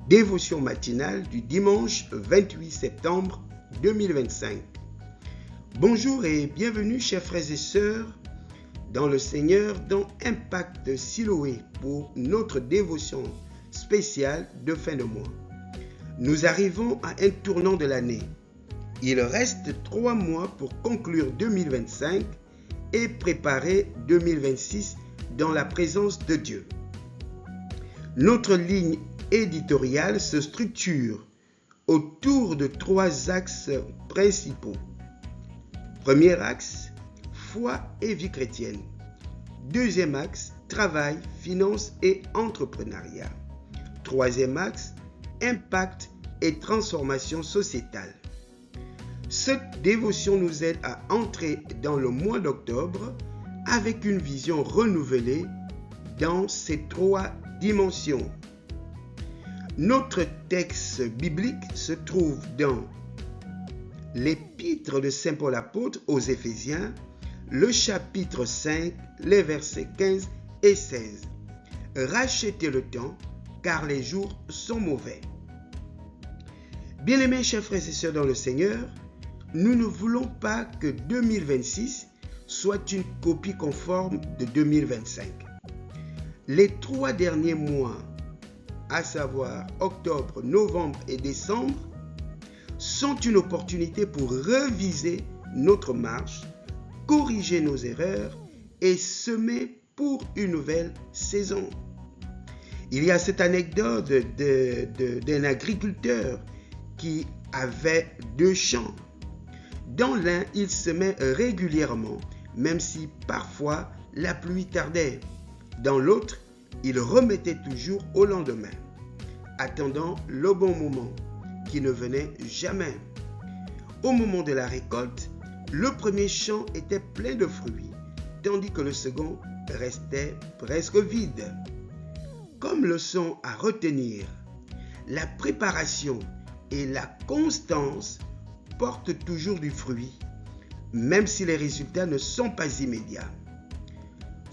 Dévotion matinale du dimanche 28 septembre 2025. Bonjour et bienvenue chers frères et sœurs dans le Seigneur dans Impact Siloé pour notre dévotion spéciale de fin de mois. Nous arrivons à un tournant de l'année. Il reste 3 mois pour conclure 2025 et préparer 2026 dans la présence de Dieu. Notre ligne éditoriale se structure autour de 3 axes principaux. Premier axe, foi et vie chrétienne. Deuxième axe, travail, finances et entrepreneuriat. Troisième axe, impact et transformation sociétale. Cette dévotion nous aide à entrer dans le mois d'octobre avec une vision renouvelée dans ces 3 dimensions. Notre texte biblique se trouve dans l'épître de Saint Paul apôtre aux Éphésiens, le chapitre 5, les versets 15 et 16. Rachetez le temps, car les jours sont mauvais. Bien-aimés chers frères et sœurs dans le Seigneur, nous ne voulons pas que 2026 soit une copie conforme de 2025. Les 3 derniers mois, à savoir octobre, novembre et décembre, sont une opportunité pour reviser notre marche, corriger nos erreurs et semer pour une nouvelle saison. Il y a cette anecdote d'un agriculteur qui avait 2 champs. Dans l'un, il semait régulièrement, même si parfois la pluie tardait. Dans l'autre, il remettait toujours au lendemain, attendant le bon moment qui ne venait jamais. Au moment de la récolte, le premier champ était plein de fruits, tandis que le second restait presque vide. Comme leçon à retenir, la préparation et la constance portent toujours du fruit, même si les résultats ne sont pas immédiats.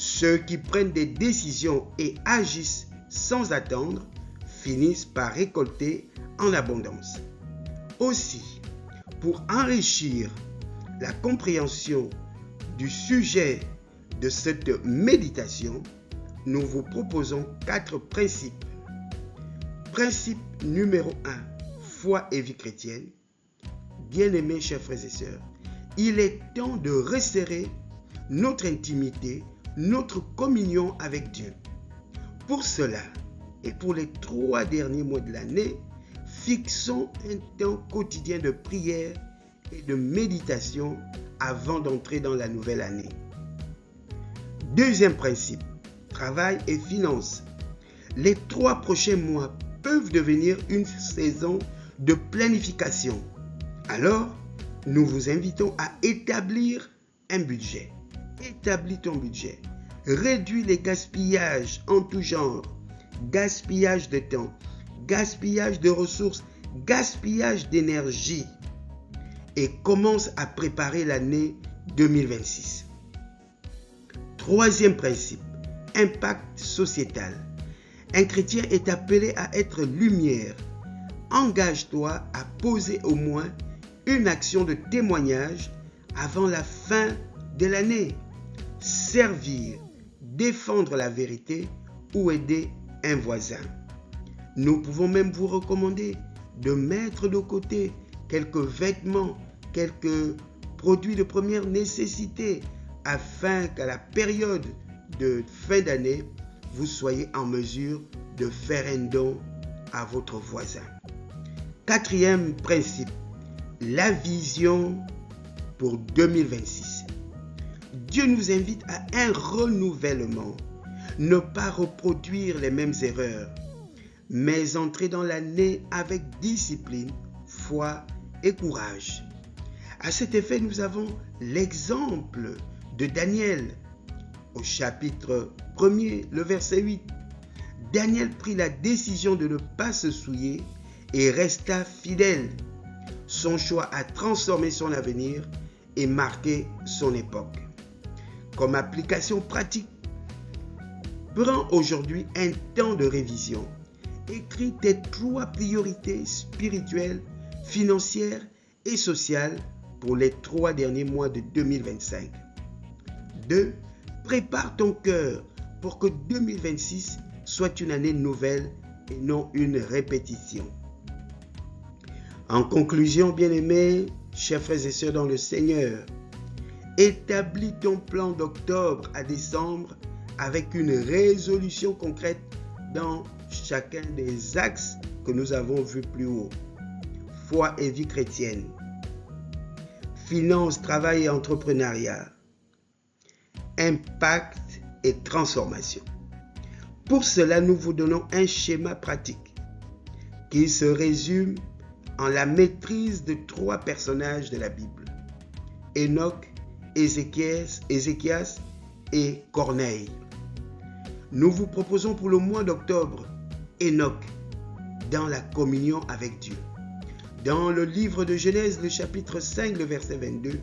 Ceux qui prennent des décisions et agissent sans attendre finissent par récolter en abondance. Aussi, pour enrichir la compréhension du sujet de cette méditation, nous vous proposons 4 principes. Principe numéro 1, foi et vie chrétienne. Bien-aimés chers frères et sœurs, il est temps de resserrer notre intimité, notre communion avec Dieu. Pour cela, et pour les 3 derniers mois de l'année, fixons un temps quotidien de prière et de méditation avant d'entrer dans la nouvelle année. Deuxième principe, travail et finances. Les 3 prochains mois peuvent devenir une saison de planification. Alors, nous vous invitons à établir un budget. Établis ton budget. Réduis les gaspillages en tout genre. Gaspillage de temps, gaspillage de ressources, gaspillage d'énergie. Et commence à préparer l'année 2026. Troisième principe, impact sociétal. Un chrétien est appelé à être lumière. Engage-toi à poser au moins une action de témoignage avant la fin de l'année. Servir, défendre la vérité ou aider un voisin. Nous pouvons même vous recommander de mettre de côté quelques vêtements, quelques produits de première nécessité afin qu'à la période de fin d'année, vous soyez en mesure de faire un don à votre voisin. 4e principe, la vision pour 2026. Dieu nous invite à un renouvellement, ne pas reproduire les mêmes erreurs, mais entrer dans l'année avec discipline, foi et courage. À cet effet, nous avons l'exemple de Daniel au chapitre 1er, le verset 8. Daniel prit la décision de ne pas se souiller et resta fidèle. Son choix a transformé son avenir et marqué son époque. Comme application pratique, prends aujourd'hui un temps de révision écris tes 3 priorités spirituelles, financières et sociales pour les 3 derniers mois de 2025. 2. Prépare ton cœur pour que 2026 soit une année nouvelle et non une répétition. En conclusion, bien-aimés, chers frères et sœurs dans le Seigneur, établis ton plan d'octobre à décembre avec une résolution concrète dans chacun des axes que nous avons vus plus haut. Foi et vie chrétienne, finances, travail et entrepreneuriat, impact et transformation. Pour cela, nous vous donnons un schéma pratique qui se résume en la maîtrise de 3 personnages de la Bible: Enoch, Ézéchias et Corneille. Nous vous proposons pour le mois d'octobre Enoch dans la communion avec Dieu. Dans le livre de Genèse, le chapitre 5, le verset 22,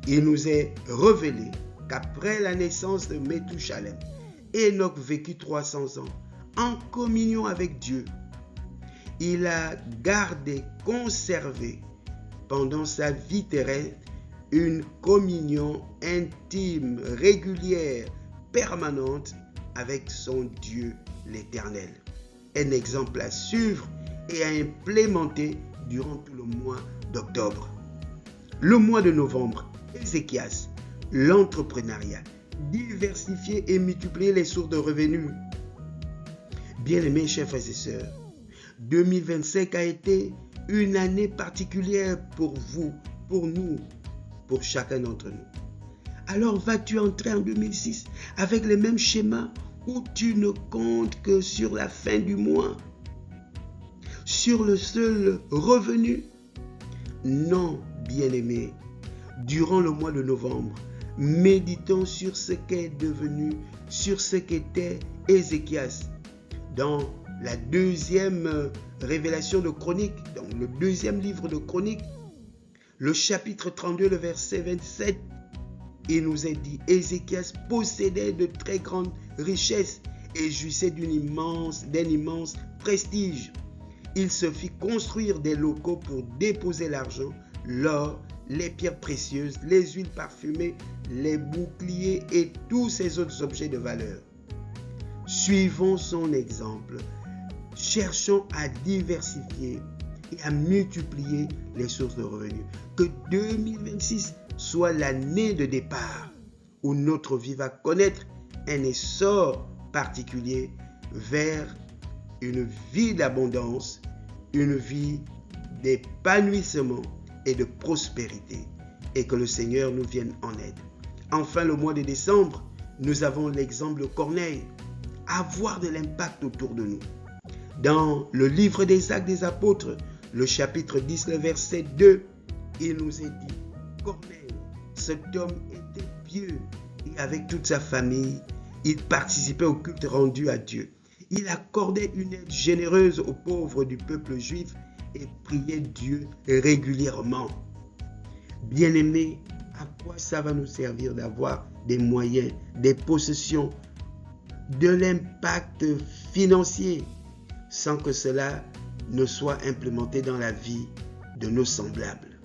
il nous est révélé qu'après la naissance de Methushalem, Enoch vécut 300 ans en communion avec Dieu. Il a gardé, conservé pendant sa vie terrestre une communion intime, régulière, permanente avec son Dieu l'Éternel. Un exemple à suivre et à implémenter durant tout le mois d'octobre. Le mois de novembre, Ézéchias, l'entrepreneuriat, diversifier et multiplier les sources de revenus. Bien-aimés, chers frères et sœurs, 2025 a été une année particulière pour vous, pour nous, pour chacun d'entre nous. Alors vas-tu entrer en 2006 avec les mêmes schémas où tu ne comptes que sur la fin du mois, sur le seul revenu? Non, bien-aimés. Durant le mois de novembre, méditons sur ce qu'est devenu, sur ce qu'était Ézéchias. Dans la 2e révélation de Chroniques, dans le 2e livre de Chroniques, le chapitre 32, le verset 27, il nous est dit: Ézéchias possédait de très grandes richesses et jouissait d'un immense prestige. Il se fit construire des locaux pour déposer l'argent, l'or, les pierres précieuses, les huiles parfumées, les boucliers et tous ces autres objets de valeur. Suivons son exemple. Cherchons à diversifier et à multiplier les sources de revenus. Que 2026 soit l'année de départ où notre vie va connaître un essor particulier vers une vie d'abondance, une vie d'épanouissement et de prospérité, et que le Seigneur nous vienne en aide. Enfin, le mois de décembre, nous avons l'exemple de Corneille, avoir de l'impact autour de nous. Dans le livre des Actes des Apôtres, le chapitre 10, le verset 2, il nous est dit: Corneille, cet homme était pieux et avec toute sa famille, il participait au culte rendu à Dieu. Il accordait une aide généreuse aux pauvres du peuple juif et priait Dieu régulièrement. Bien-aimés, à quoi ça va nous servir d'avoir des moyens, des possessions, de l'impact financier, sans que cela ne soit implémenté dans la vie de nos semblables?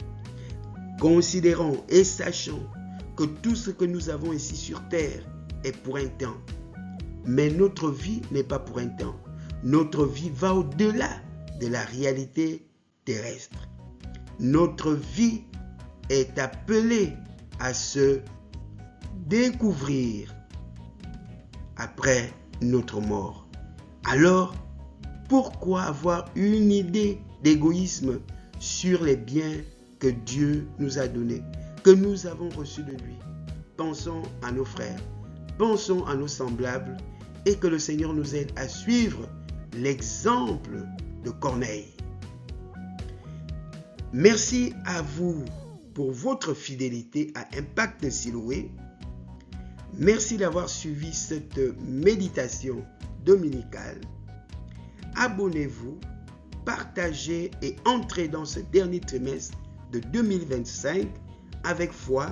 Considérons et sachons que tout ce que nous avons ici sur terre est pour un temps. Mais notre vie n'est pas pour un temps. Notre vie va au-delà de la réalité terrestre. Notre vie est appelée à se découvrir après notre mort. Alors, pourquoi avoir une idée d'égoïsme sur les biens que Dieu nous a donnés, que nous avons reçus de lui? Pensons à nos frères, pensons à nos semblables, et que le Seigneur nous aide à suivre l'exemple de Corneille. Merci à vous pour votre fidélité à Impact Siloé. Merci d'avoir suivi cette méditation dominicale. Abonnez-vous, partagez et entrez dans ce dernier trimestre de 2025 avec foi,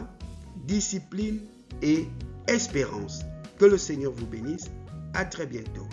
discipline et espérance. Que le Seigneur vous bénisse. À très bientôt.